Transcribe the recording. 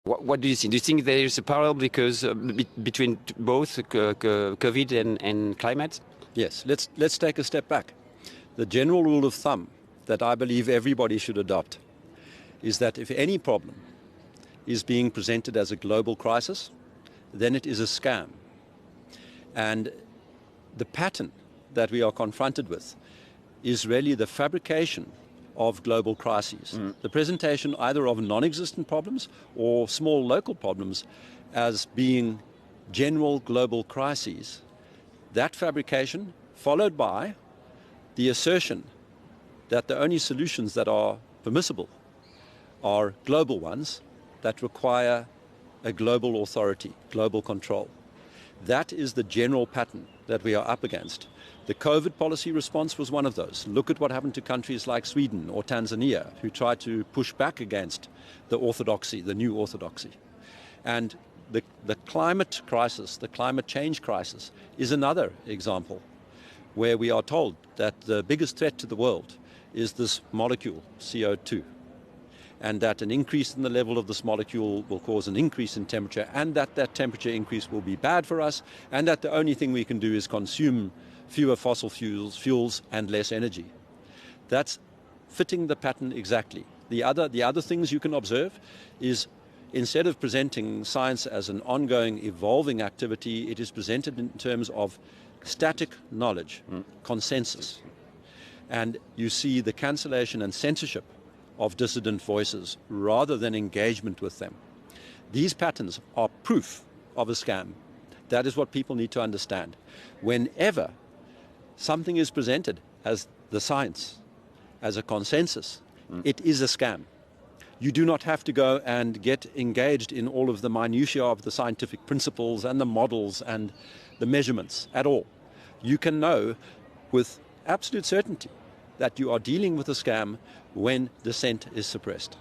What do you think? Do you think there is a parallel because between both COVID and climate? Yes, let's take a step back. The general rule of thumb that I believe everybody should adopt is that if any problem is being presented as a global crisis, then it is a scam. And the pattern that we are confronted with is really the fabrication of global crises. The presentation either of non-existent problems or small local problems as being general global crises. That fabrication followed by the assertion that the only solutions that are permissible are global ones that require a global authority, global control. That is the general pattern that we are up against. The COVID policy response was one of those. Look at what happened to countries like Sweden or Tanzania, who tried to push back against the orthodoxy, the new orthodoxy. And the climate crisis, the climate change crisis, is another example where we are told that the biggest threat to the world is this molecule, CO2, and that an increase in the level of this molecule will cause an increase in temperature, and that temperature increase will be bad for us, and that the only thing we can do is consume fewer fossil fuels and less energy. That's fitting the pattern exactly. The other things you can observe is instead of presenting science as an ongoing, evolving activity, it is presented in terms of static knowledge, consensus. And you see the cancellation and censorship of dissident voices rather than engagement with them. These patterns are proof of a scam. That is what people need to understand. Whenever something is presented as the science, as a consensus, it is a scam. You do not have to go and get engaged in all of the minutiae of the scientific principles and the models and the measurements at all. You can know with absolute certainty that you are dealing with a scam when dissent is suppressed.